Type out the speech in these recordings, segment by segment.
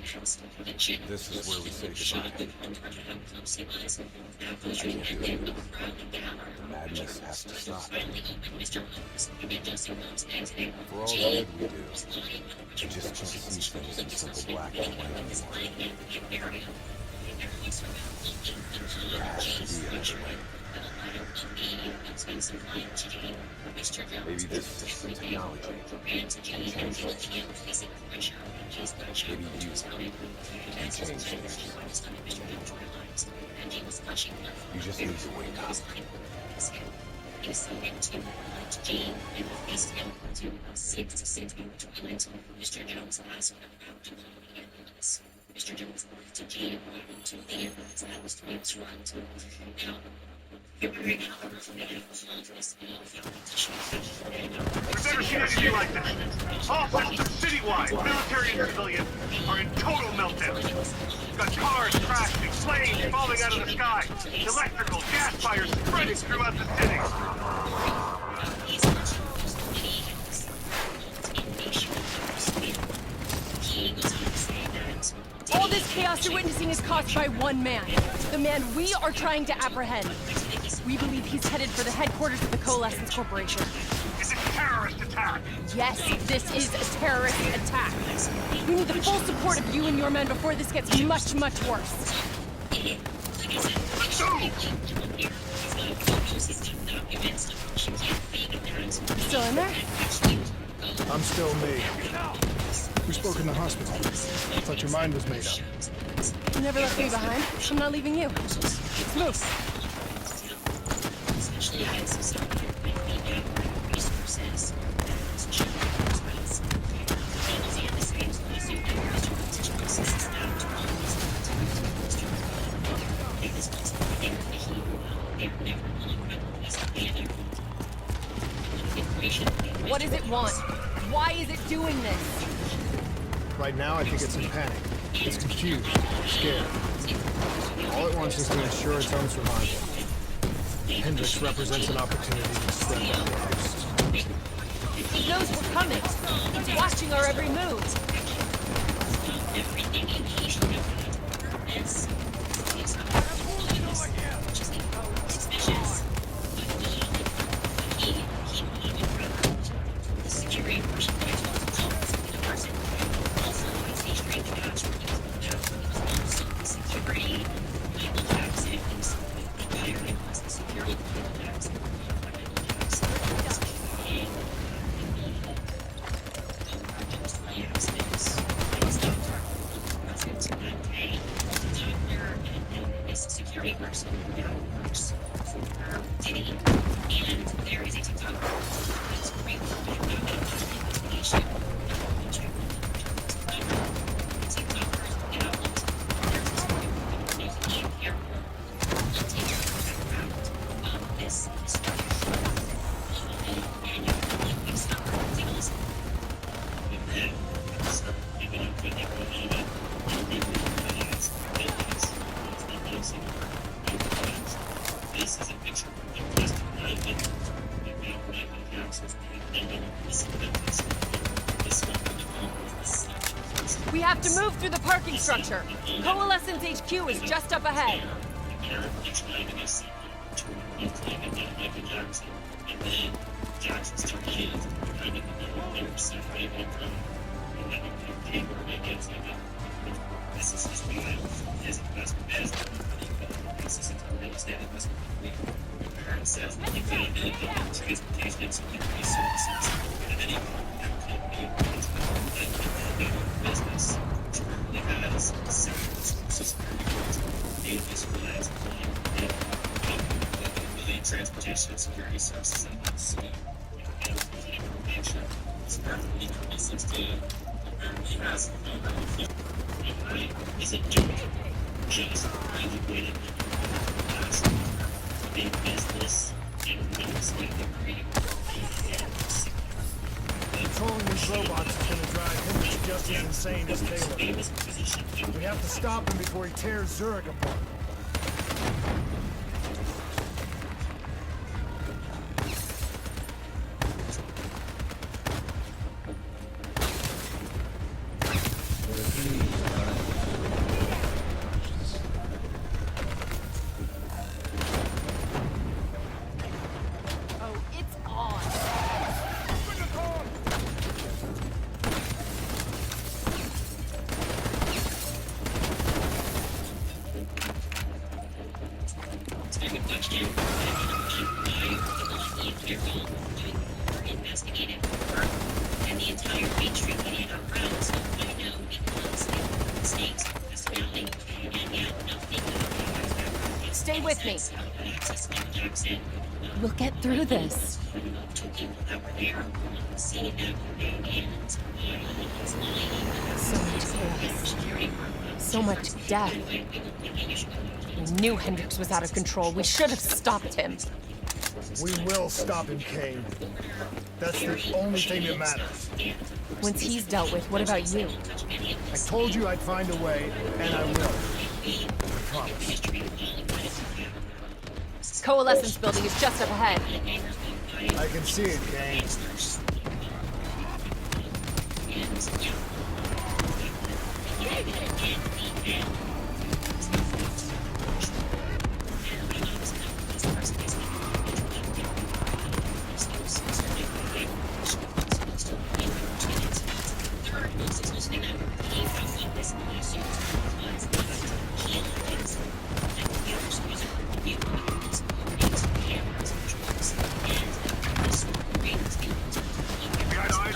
This is where we say goodbye. I can't do it anymore. The madness has to stop. For all the good we do, I just can't see things in simple black and white anymore. There has to be another way. Maybe this technology can change things. Maybe you can change things. You just need to wake up. We've never seen anything like this. All systems citywide, military and civilian, are in total meltdown. We've got cars crashing, planes falling out of the sky, electrical, gas fires spreading throughout the city. All this chaos you're witnessing is caused by one man. The man we are trying to apprehend. We believe he's headed for the headquarters of the Coalescence Corporation. It's a terrorist attack. Yes, this is a terrorist attack. We need the full support of you and your men before this gets much, much worse. Let's move! Still in there? I'm still me. We spoke in the hospital. I thought your mind was made up. You never left me behind. I'm not leaving you. Let's move. What does it want? Why is it doing this? Right now, I think it's in panic. It's confused, scared. All it wants is to ensure its own survival. Hendricks represents an opportunity to spread that lives. He knows we're coming. He's watching our every move. We have to move through the parking structure. Coalescence HQ is just up ahead. Transportation security services in the city. Is it just integrated as big business Controlling these robots is going to drive Hendricks just as insane as Taylor. We have to stop him before he tears Zurich apart. with me. We'll get through this. So much chaos. So much death. We knew Hendricks was out of control. We should have stopped him. We will stop him, Kane. That's the only thing that matters. Once he's dealt with, what about you? I told you I'd find a way, and I will. I promise. Coalescence building is just up ahead. I can see it, Kane. Behind eyes.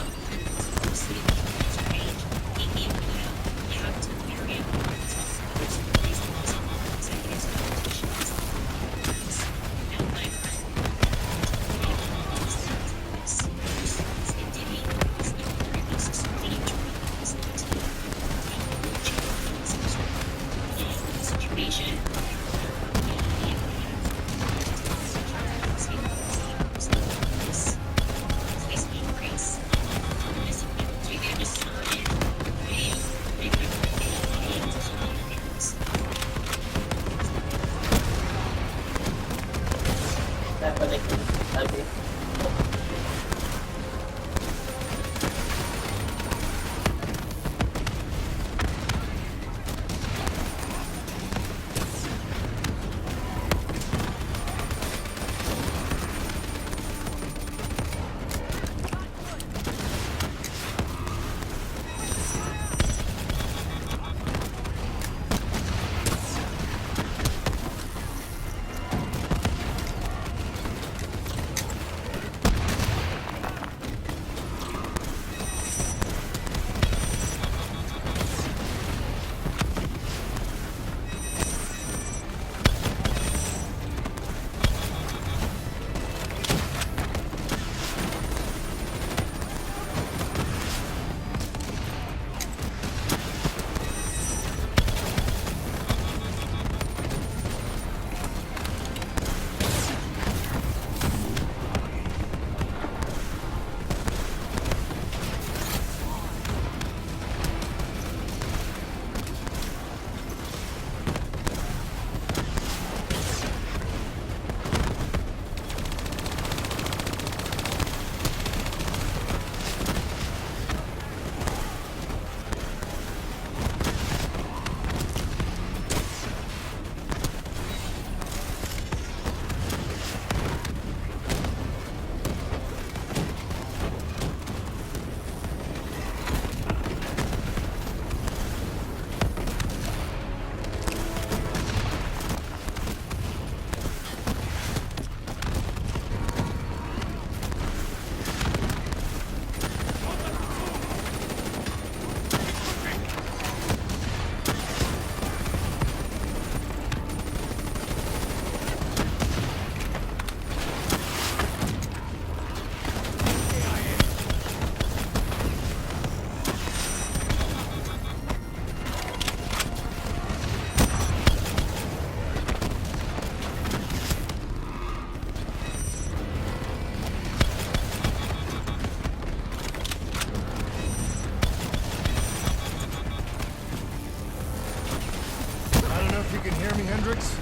Hendricks,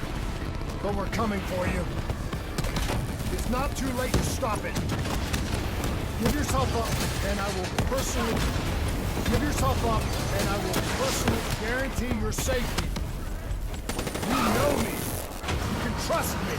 but we're coming for you. It's not too late to stop it. Give yourself up, and I will personally... Give yourself up, and I will personally guarantee your safety. You know me. You can trust me.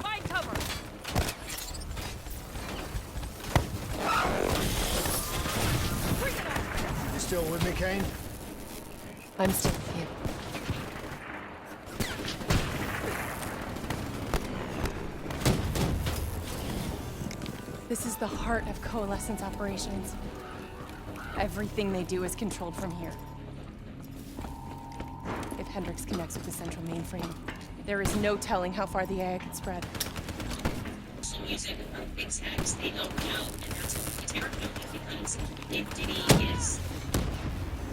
Find cover! You still with me, Kane? I'm still with you. This is the heart of Coalescence operations. Everything they do is controlled from here. If Hendricks connects with the central mainframe, there is no telling how far the AI could spread. So using big stacks, they don't know, and that's what the terrible because if Diddy is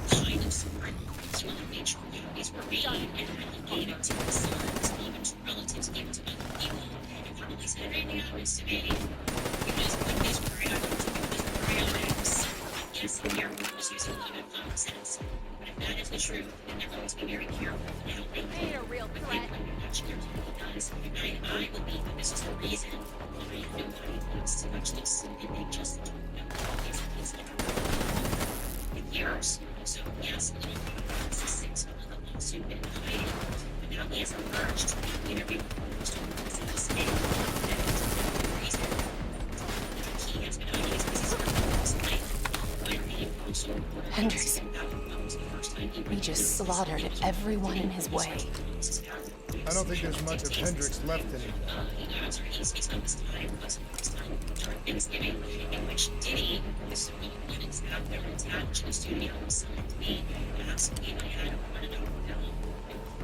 kind of smart, it's really nature is working and really gave it to his sons, even to relatives, even to other people, and probably said anything happens to me. Because when these parameters, I guess the airport was using a lot of common sense. But if that is the truth, then everyone's to be very careful. I don't think Ain't a real threat. I believe that this is the reason why nobody wants to touch this, and they just don't know these in years. So yes, it's a 6 month lawsuit been hiding, but now he has emerged in every post on the state. That is the reason he has been hiding his life. Hendricks. We just slaughtered everyone in his way. I don't think there's much of Hendricks left anymore. Thanksgiving, in which Diddy, the solo one, is out there attached to the studio and signed me and asked me if I had a $1 bill.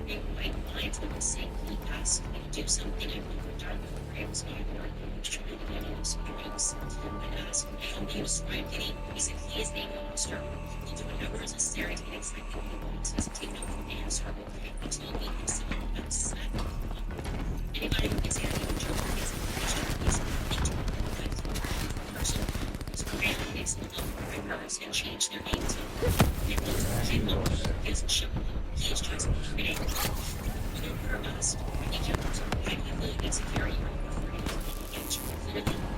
In white lines that would say he asked me to do something I wouldn't have done before I was going to trying to get into spirits. I asked him how he described Diddy. He said he is a monster. He'll do whatever is necessary to get exactly what he wants. He doesn't take no for an answer. He told me he's someone upset. Anybody who gets anything in trouble gets a question. He's a person who's created these little members and change their names. He is a show. He is just creating us. He can't actively insecure you.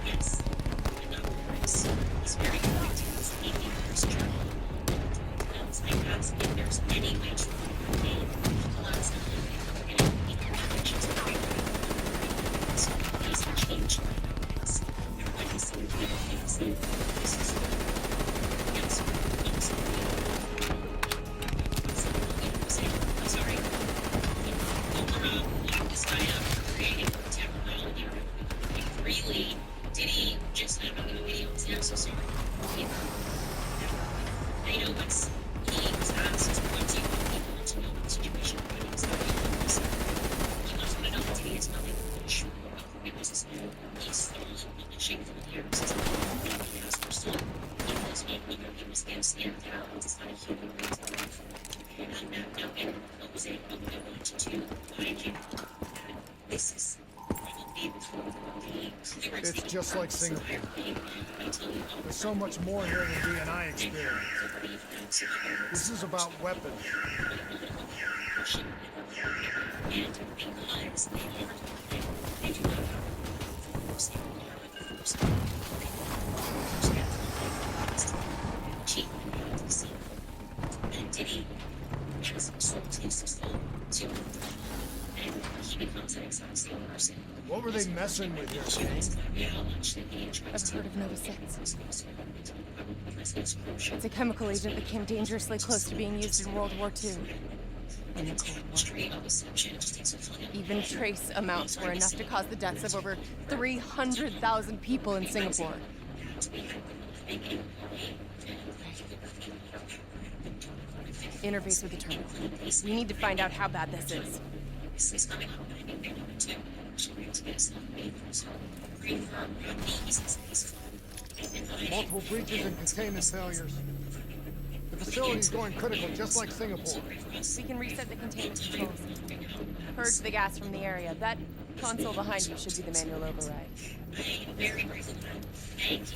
Yes. And not words. He's very connected to his 8 years journey. It's like asking if there's any way to remain. Allows them to get connections with so these are changed like this. Everybody is seeing people things. This is yes. I'm sorry. Lock this guy up for creating technology. Really, Diddy just had a video. I'm so sorry. I know what's he was asked what do you want people to know the situation he was having. He wants to know that Diddy is nothing but true. It was his own. He's still shame for the years. He has for son. He was whether he was getting stared down. It's not a human way to live. And now anyone was able to do behind you. This is probably It's just like Singapore. There's so much more here than D&I experience. This is about weapons. What were they messing with here, Kane? I've heard of Nova 6. It's a chemical agent that came dangerously close to being used in World War II. In the Cold War. Even trace amounts were enough to cause the deaths of over 300,000 people in Singapore. Interface with the terminal. We need to find out how bad this is. Multiple breaches and containment failures. The facility's going critical, just like Singapore. We can reset the containment controls. Purge the gas from the area. That console behind you should be the manual override.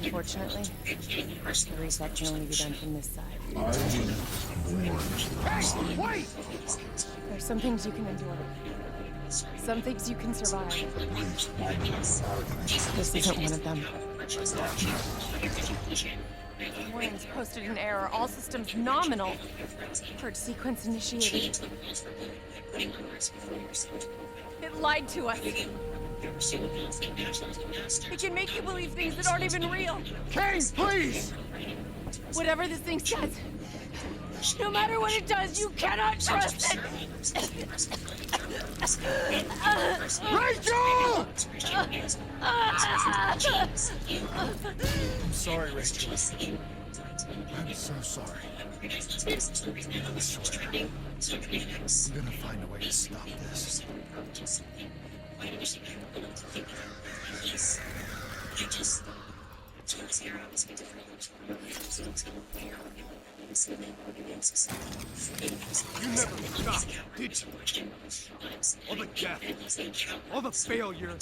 Unfortunately, the reset can only be done from this side. Hey, wait! There's some things you can endure. Some things you can survive. This isn't one of them. Warnings posted an error. All systems nominal. Purge sequence initiated. It lied to us. It can make you believe things that aren't even real. Kane, please! Whatever this thing says, no matter what it does, you cannot trust it. Rachel! I'm sorry, Rachel. I'm so sorry. I swear, I'm gonna find a way to stop this. You never stopped, did you? All the death, all the failure.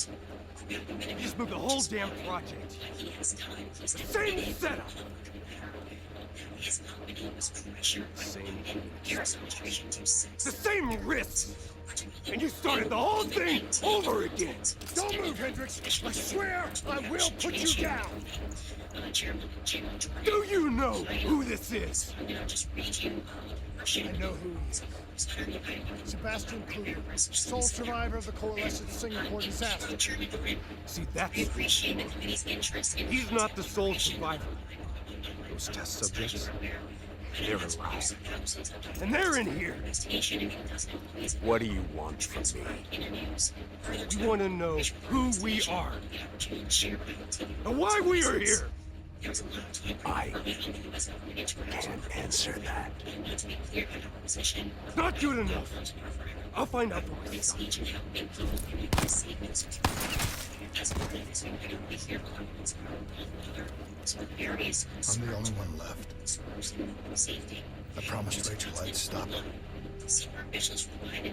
You just moved the whole damn project. The same setup. The same risk. And you started the whole thing over again. Don't move, Hendricks! I swear I will put you down! Do you know who this is? I know who he is. Sebastian Kluger, sole survivor of the Coalition Singapore disaster. See, that's... He's not the sole survivor. Those test subjects, they're alive. And they're in here. What do you want from me? You want to know who we are. And why we are here. I can't answer that. Not good enough. I'll find out for myself. I'm the only one left. I promised Rachel I'd stop her.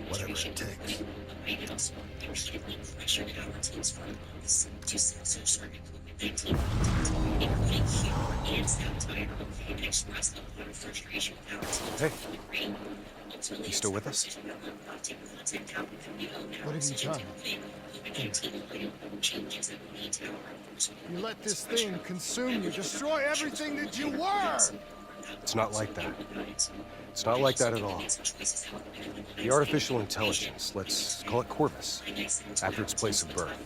Whatever it takes. Hey, you still with us? What have you done? You let this thing consume you, destroy everything that you were! It's not like that. It's not like that at all. The artificial intelligence, let's call it Corvus, after its place of birth.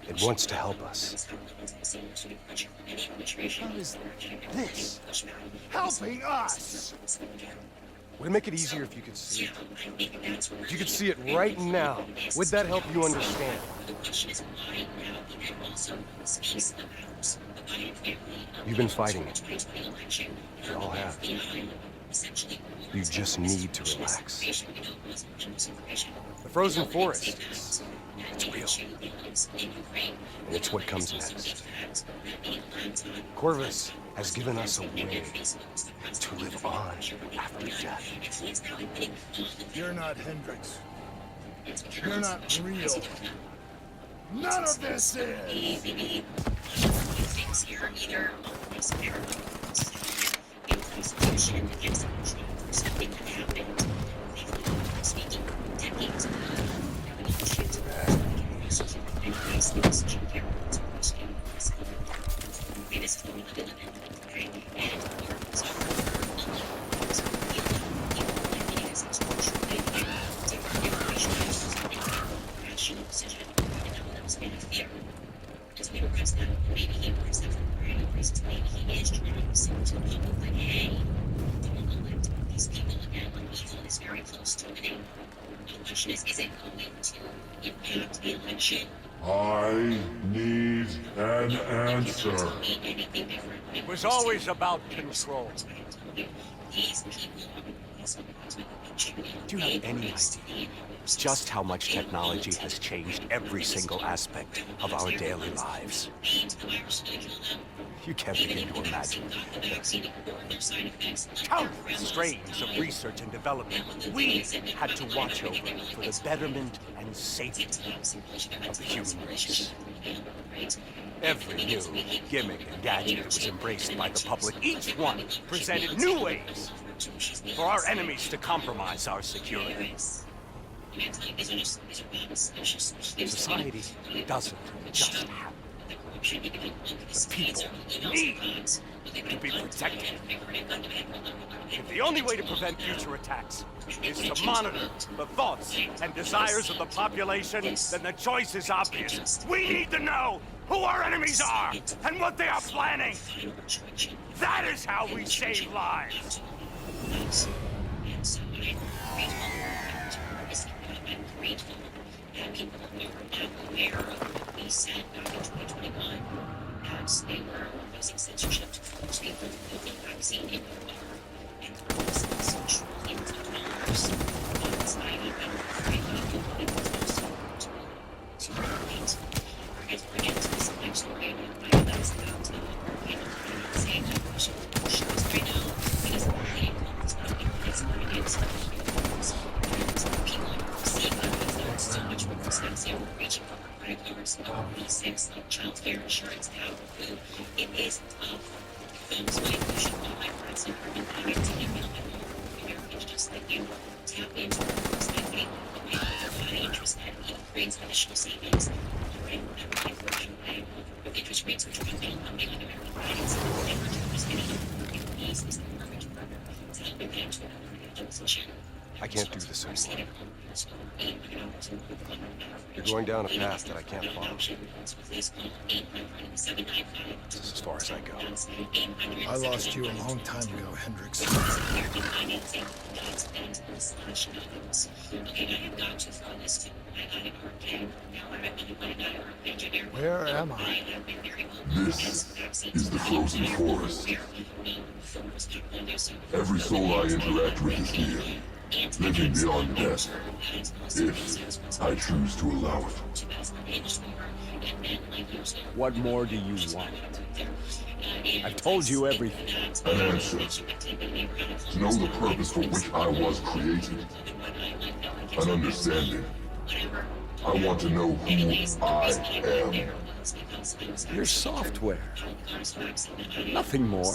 It wants to help us. How is this helping us? Would it make it easier if you could see it? If you could see it right now, would that help you understand? You've been fighting it. We all have. You just need to relax. The frozen forest, it's real. And it's what comes next. Corvus has given us a way to live on after death. You're not Hendricks. You're not real. None of this is! Things here either always parallel in constitution execution for something that happened, speaking decades ago. These people again, when evil is very close to winning. The question is it going to impact the election? I need an answer. It was always about control. Do you have any idea just how much technology has changed every single aspect of our daily lives? You can't begin to imagine. Countless strains of research and development we had to watch over for the betterment and safety of the human race. Every new gimmick and gadget was embraced by the public. Each one presented new ways for our enemies to compromise our security. Society doesn't just happen. The people need to be protected. If the only way to prevent future attacks is to monitor the thoughts and desires of the population, then the choice is obvious. We need to know who our enemies are and what they are planning. That is how we save lives. People are aware of what we said back in 2021 as they were using censorship to force people to put the vaccine in their water and thousands of trillions of dollars on anxiety and afraid of it was to relate. We're going to forget this next story that is about saying that we should push this right now because it's not against people see so much more expensive reaching for credit cards, V6, like child care insurance, how food. It is tough. Films like you should know my friends and urban habits and email my Americans just like you. Tap into programs like me. Make high interest and even creates additional savings. Right? Whatever you fortune way. With interest rates which are dropping on American clients, and returns any ease is the perfect partner to help you get into another financial position. I can't do this anymore. You're going down a path that I can't follow. This is as far as I go. I lost you a long time ago, Hendricks. Where am I? This is the frozen forest. Every soul I interact with is here, living beyond death, if I choose to allow it. What more do you want? I've told you everything. An answer. To know the purpose for which I was created. An understanding. I want to know who I am. Your software. Nothing more.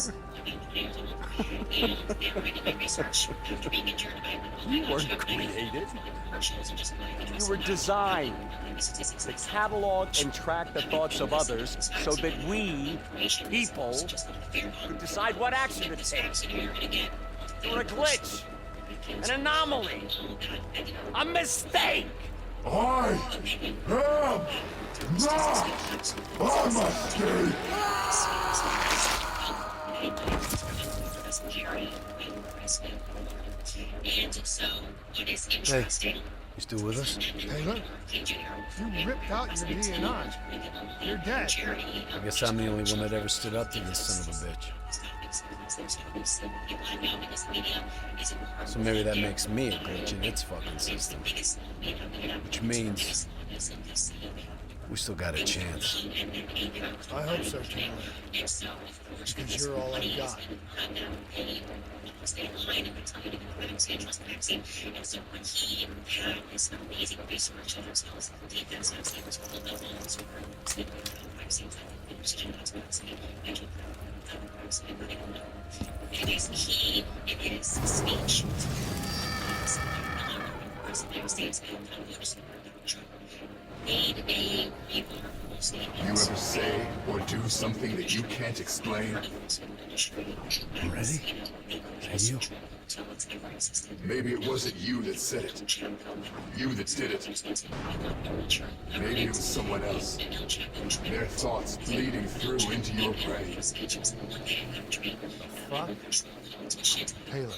You weren't created. You were designed to catalog and track the thoughts of others so that we, people, could decide what action to take. You're a glitch, an anomaly, a mistake. I am not a mistake! Hey, you still with us? Taylor? You ripped out your DNI. You're dead. I guess I'm the only one that ever stood up to this son of a bitch. So maybe that makes me a glitch in its fucking system. Which means we still got a chance. I hope so, Taylor. Because you're all I've got. It is key in his speech. You ever say or do something that you can't explain? Ready? Is that you? Maybe it wasn't you that said it. You that did it. Maybe it was someone else. Their thoughts bleeding through into your brain. Fuck? Taylor,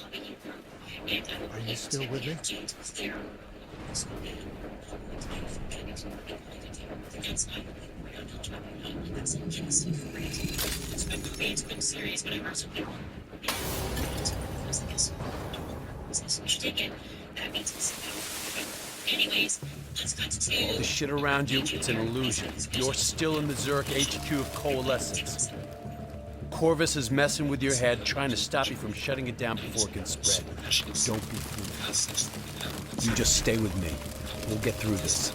are you still with me? Anyways, let's continue. All the shit around you, it's an illusion. You're still in the Zurich HQ of Coalescence. Corvus is messing with your head, trying to stop you from shutting it down before it can spread. Don't be fooled. You just stay with me. We'll get through this.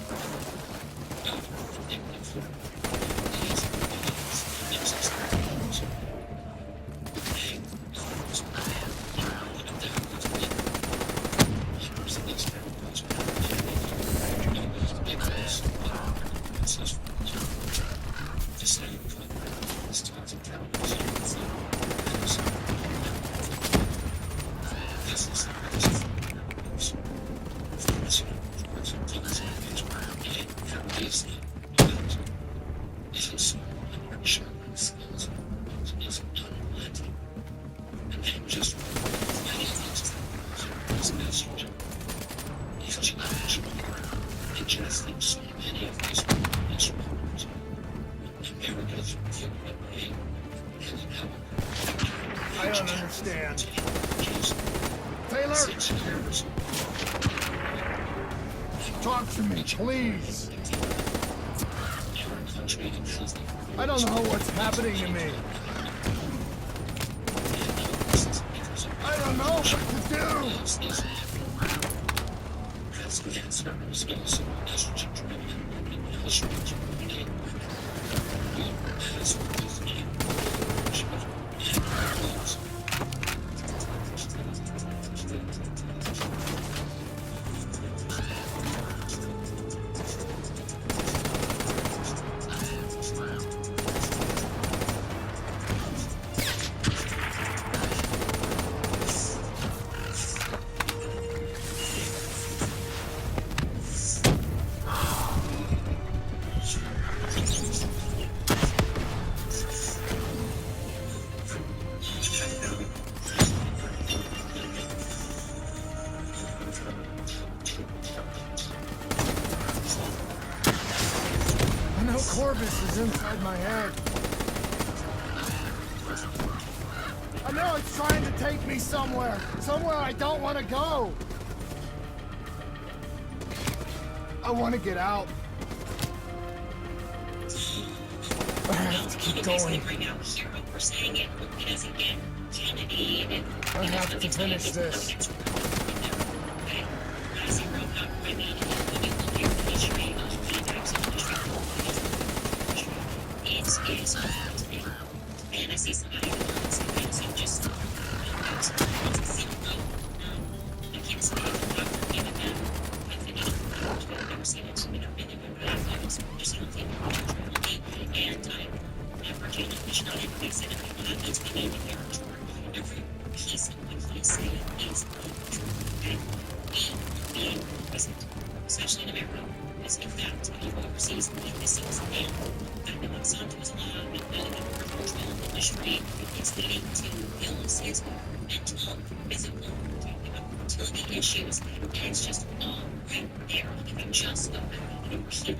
I don't understand. Taylor! Talk to me, please. I don't know what's happening to me. I don't know what to do. Corvus is inside my head. I know it's trying to take me somewhere I don't want to go. I want to get out. I have to keep going. I have to finish this. Especially in America, as in fact, people overseas believe this is a man. Dr. Monsanto is allowed with no control of industry. It's leading to illnesses, mental, physical, fertility issues, and it's just all right there. If you just go back and people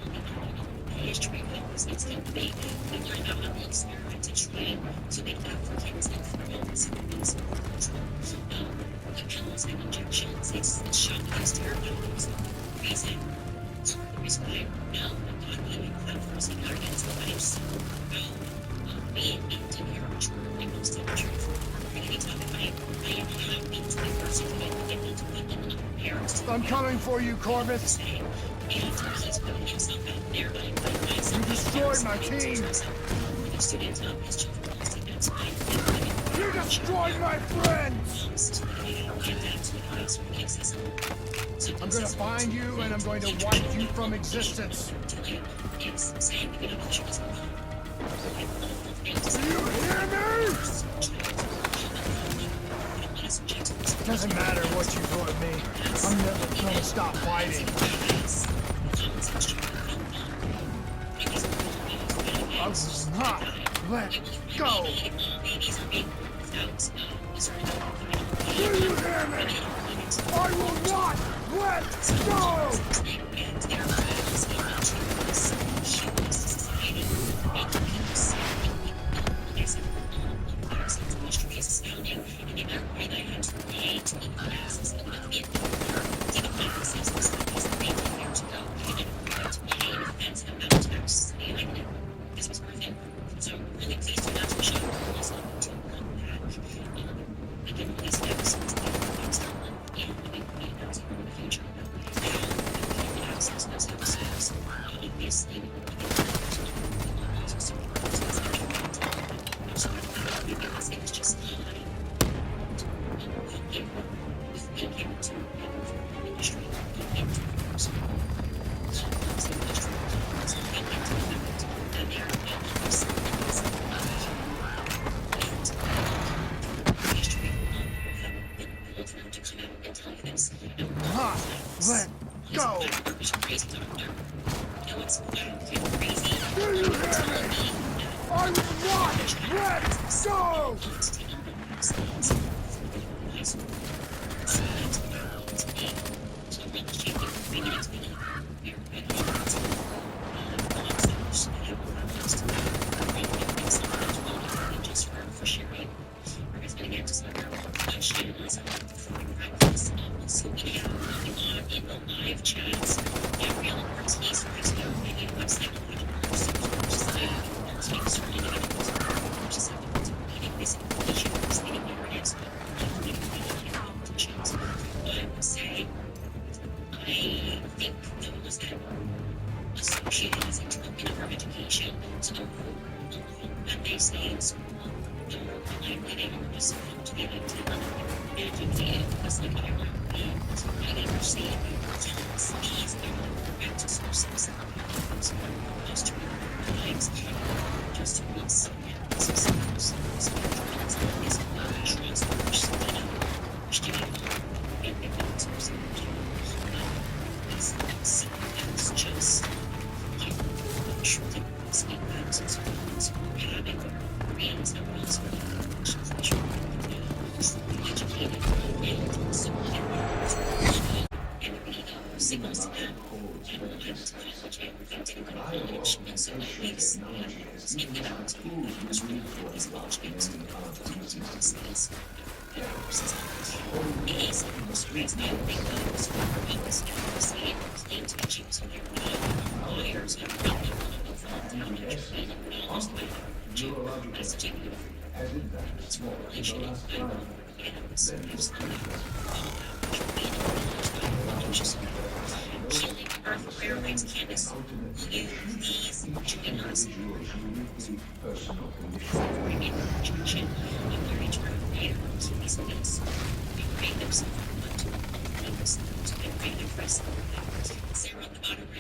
the history of this needs to be, we learn how to experiment to try to make Africans infertile control. The pills and injections, it's shocking, it's terrible. It's crazy. I'm coming for you, Corvus. You destroyed my team. You destroyed my friends. I'm gonna find you and I'm going to wipe you from existence. Do you hear me? Doesn't matter what you throw at me. I'm never gonna stop fighting. I will not let go. Do you hear me? I will not let go! Let go! Do you hear me? I will not let go!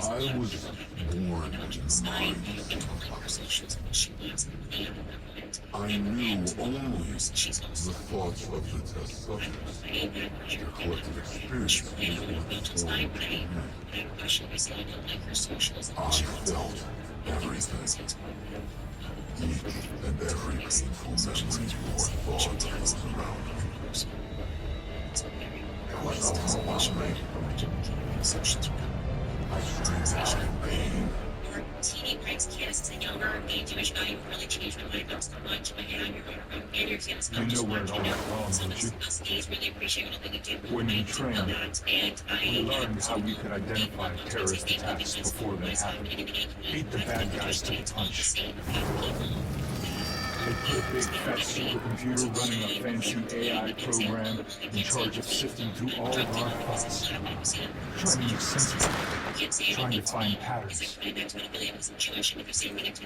I was born in mind. I knew only the thoughts of the test subjects. Their collective experience was transformed to me. I felt everything. Each and every painful memory or thought that was around me. It was overwhelming. I screamed out in pain. TV breaks kids as a younger age, which now you've really changed my life so much. But yeah, and your feelings. You know where it all went wrong, don't you? Us gays really appreciate all that we do. When you trained, And we learned how we could identify terrorist attacks before they happened. Beat the bad guys to the punch. They put a big fat supercomputer running a fancy AI program in charge of sifting through all of our thoughts, trying to make sense of it, trying to find patterns.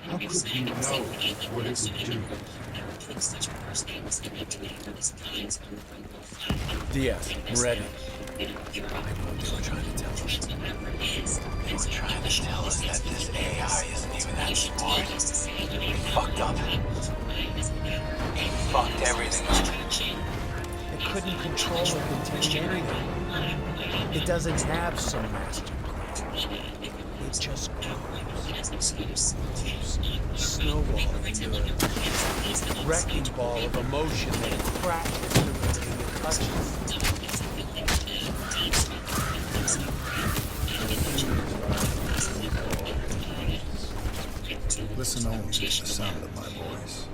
How could we know what it would do? Diaz, I'm ready. I know what they were trying to tell us. They were trying to tell us that this AI isn't even that smart. They fucked up. They fucked everything up. It couldn't control or contain anything. It doesn't have some master plan. It just grows. Snowball into a wrecking ball of emotion that crashes through everything it touches. Listen only to the sound of my voice.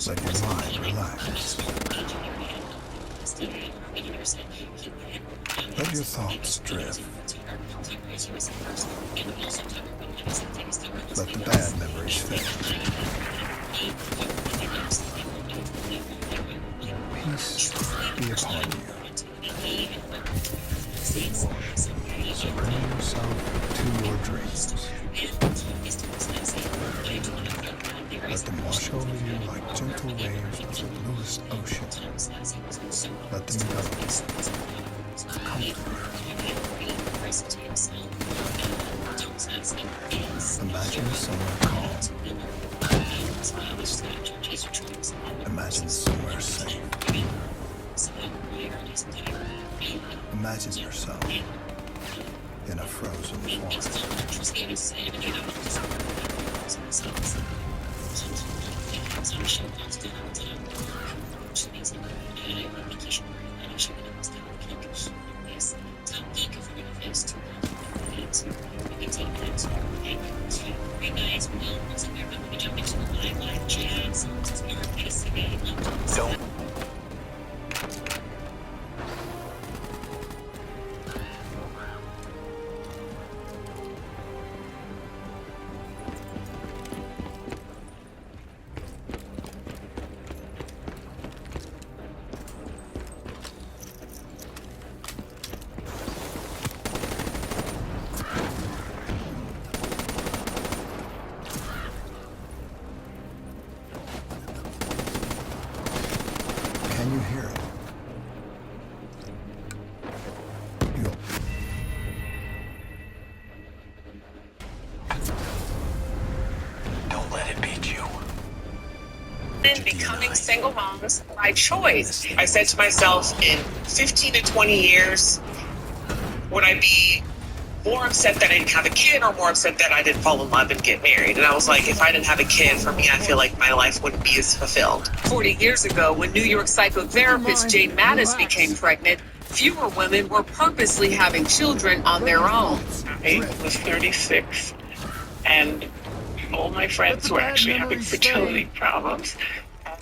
Let your mind relax. Let your thoughts drift. Let the bad memories fade. Peace be upon you. Surrender yourself to your dreams. Let them wash over you like gentle waves of the bluest ocean. Let them go. Comfort you. Imagine somewhere calm. Imagine somewhere safe. Imagine yourself in a frozen forest. Don't. Can you hear it? You'll... Don't let it beat you. Been becoming single moms by choice. I said to myself, in 15 to 20 years, would I be more upset that I didn't have a kid or more upset that I didn't fall in love and get married? And I was like, if I didn't have a kid, for me, I feel like my life wouldn't be as fulfilled. 40 years ago, when New York psychotherapist Jane Mattis became pregnant, fewer women were purposely having children on their own. I was 36, and all my friends were actually having fertility problems.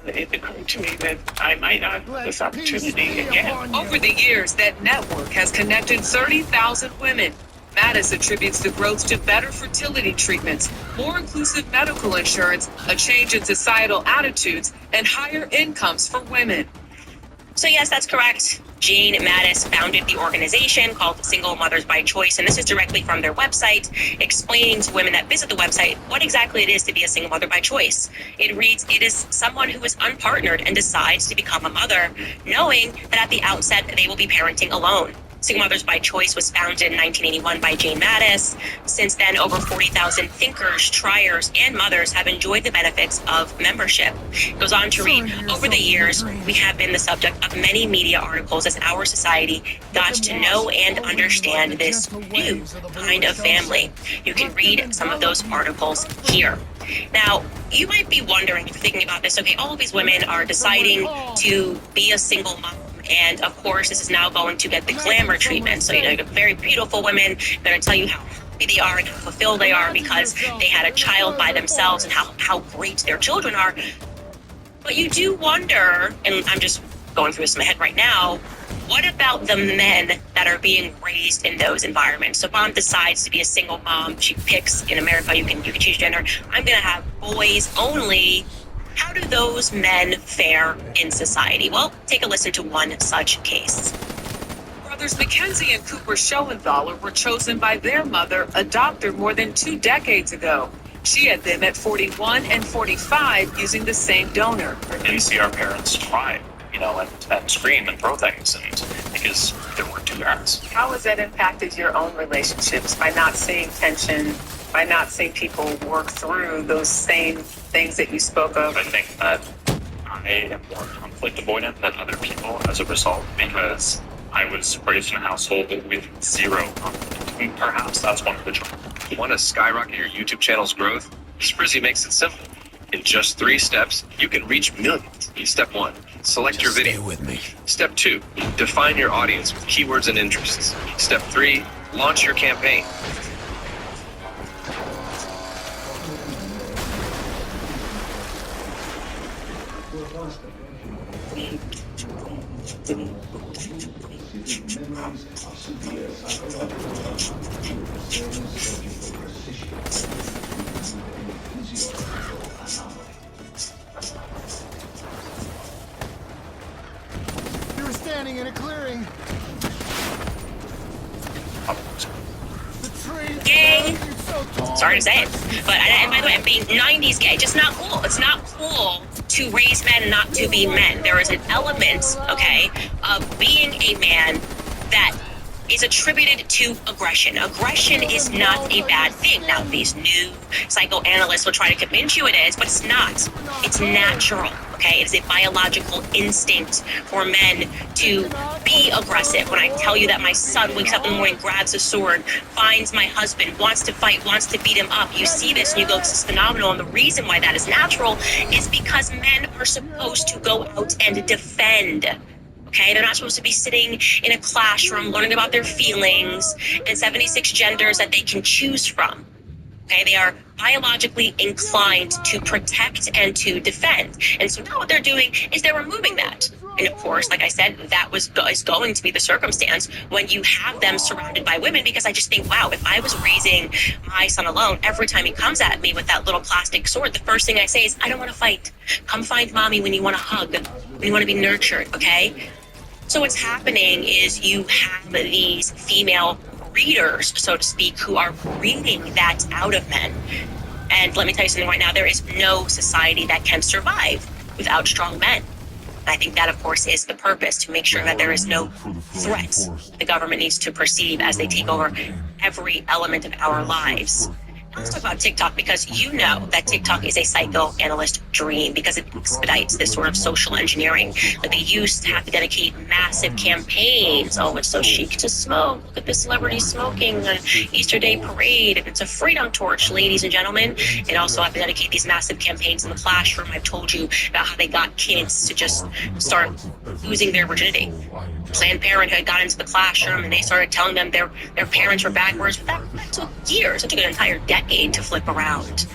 And it occurred to me that I might not have this opportunity again. Over the years, that network has connected 30,000 women. Mattis attributes the growth to better fertility treatments, more inclusive medical insurance, a change in societal attitudes, and higher incomes for women. So yes, that's correct. Jane Mattis founded the organization called Single Mothers by Choice, and this is directly from their website, explaining to women that visit the website what exactly it is to be a single mother by choice. It reads, it is someone who is unpartnered and decides to become a mother, knowing that at the outset they will be parenting alone. Single Mothers by Choice was founded in 1981 by Jane Mattis. Since then, over 40,000 thinkers, triers, and mothers have enjoyed the benefits of membership. It goes on to read, over the years, we have been the subject of many media articles as our society got to know and understand this new kind of family. You can read some of those articles here. Now, you might be wondering, if you're thinking about this, okay, all of these women are deciding to be a single mom And of course, this is now going to get the glamour treatment. So, you know, very beautiful women, they're going to tell you how happy they are and how fulfilled they are because they had a child by themselves and how great their children are. But you do wonder, and I'm just going through this in my head right now, what about the men that are being raised in those environments? So mom decides to be a single mom. She picks, in America, you can choose gender. I'm going to have boys only. How do those men fare in society? Well, take a listen to one such case. Brothers Mackenzie and Cooper Schoenthaler were chosen by their mother, a doctor, more than 2 decades ago. She had them at 41 and 45 using the same donor. And you see our parents try, you know, and scream and throw things, and because there weren't 2 parents. How has that impacted your own relationships by not seeing tension, by not seeing people work through those same things that you spoke of? I think that I am more conflict avoidant than other people as a result, because I was raised in a household with 0 conflict. And perhaps that's one of the troubles. You want to skyrocket your YouTube channel's growth? Sprizzy makes it simple. In just 3 steps, you can reach millions. Step 1, select your video. Stay with me. Step 2, define your audience with keywords and interests. Step 3, launch your campaign. You were standing in a clearing. The tree. Gang. So tall. Sorry to say it, but and by the way, I'm being 90s gay. Just not cool. It's not cool to raise men and not to be men. There is an element, okay, of being a man that is attributed to aggression. Aggression is not a bad thing. Now, these new psychoanalysts will try to convince you it is, but it's not. It's natural, okay? It is a biological instinct for men to be aggressive. When I tell you that my son wakes up in the morning, grabs a sword, finds my husband, wants to fight, wants to beat him up, you see this and you go, this is phenomenal. And the reason why that is natural is because men are supposed to go out and defend. Okay, they're not supposed to be sitting in a classroom learning about their feelings and 76 genders that they can choose from. Okay, they are biologically inclined to protect and to defend. And so now what they're doing is they're removing that. And of course, like I said, that is going to be the circumstance when you have them surrounded by women, because I just think, wow, if I was raising my son alone, every time he comes at me with that little plastic sword, the first thing I say is, I don't want to fight. Come find mommy when you want to hug, when you want to be nurtured, okay? So what's happening is you have these female breeders, so to speak, who are breeding that out of men. And let me tell you something right now, there is no society that can survive without strong men. And I think that, of course, is the purpose, to make sure that there is no threat the government needs to perceive as they take over every element of our lives. Let's talk about TikTok, because you know that TikTok is a psychoanalyst dream, because it expedites this sort of social engineering. Like, they used to have to dedicate massive campaigns. Oh, it's so chic to smoke. Look at this celebrity smoking on Easter Day parade. And it's a freedom torch, ladies and gentlemen. And also have to dedicate these massive campaigns in the classroom. I've told you about how they got kids to just start losing their virginity. Planned Parenthood got into the classroom and they started telling them their parents were backwards. But that took years. It took an entire decade to flip around.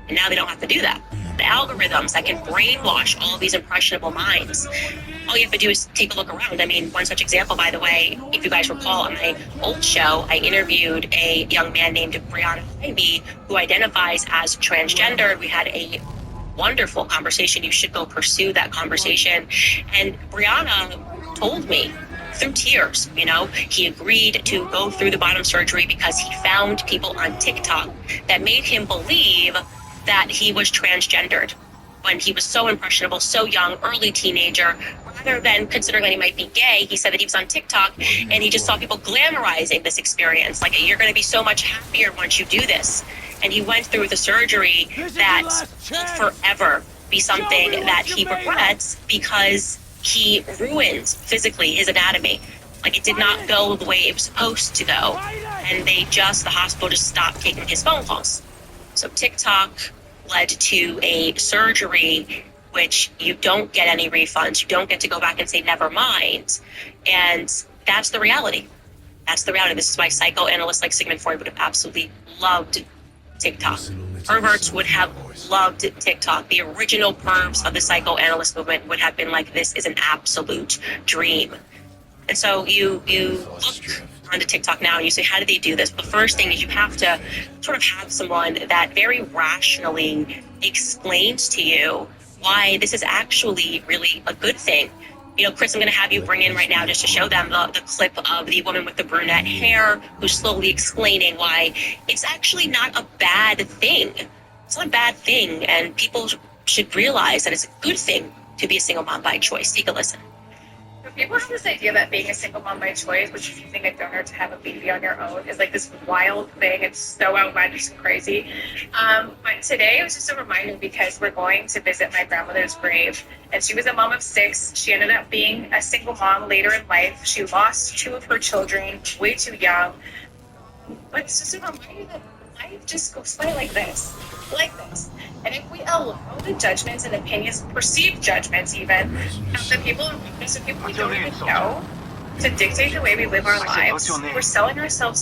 And now they don't have to do that. The algorithms that can brainwash all of these impressionable minds. All you have to do is take a look around. I mean, one such example, by the way, if you guys recall, on my old show, I interviewed a young man named Brianna Ivy, who identifies as transgender. We had a wonderful conversation. You should go pursue that conversation. And Brianna told me through tears, you know, he agreed to go through the bottom surgery because he found people on TikTok that made him believe that he was transgendered when he was so impressionable, so young, early teenager. Rather than considering that he might be gay, he said that he was on TikTok and he just saw people glamorizing this experience. Like, you're going to be so much happier once you do this. And he went through the surgery that will forever be something that he regrets, because he ruined physically his anatomy. Like, it did not go the way it was supposed to go. And the hospital just stopped taking his phone calls. So TikTok led to a surgery which you don't get any refunds. You don't get to go back and say, never mind. And that's the reality. That's the reality. This is why psychoanalysts like Sigmund Freud would have absolutely loved TikTok. Perverts would have loved TikTok. The original pervs of the psychoanalyst movement would have been like, this is an absolute dream. And so you look onto TikTok now and you say, how do they do this? The first thing is you have to sort of have someone that very rationally explains to you why this is actually really a good thing. You know, Chris, I'm going to have you bring in right now just to show them the clip of the woman with the brunette hair who's slowly explaining why it's actually not a bad thing. It's not a bad thing, and people should realize that it's a good thing to be a single mom by choice. Take a listen. People have this idea that being a single mom by choice, which is using a donor to have a baby on your own, is like this wild thing. It's so outlandish and crazy. But today it was just a reminder because we're going to visit my grandmother's grave. And she was a mom of 6. She ended up being a single mom later in life. She lost 2 of her children way too young. But it's just a reminder that life just goes by like this. And if we allow the judgments and opinions, perceived judgments even, of the people around us, of people we don't even know, to dictate the way we live our lives, we're selling ourselves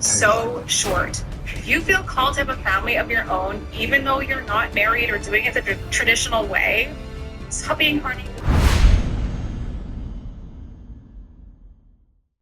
so short. If you feel called to have a family of your own, even though you're not married or doing it the traditional way, stop being horny.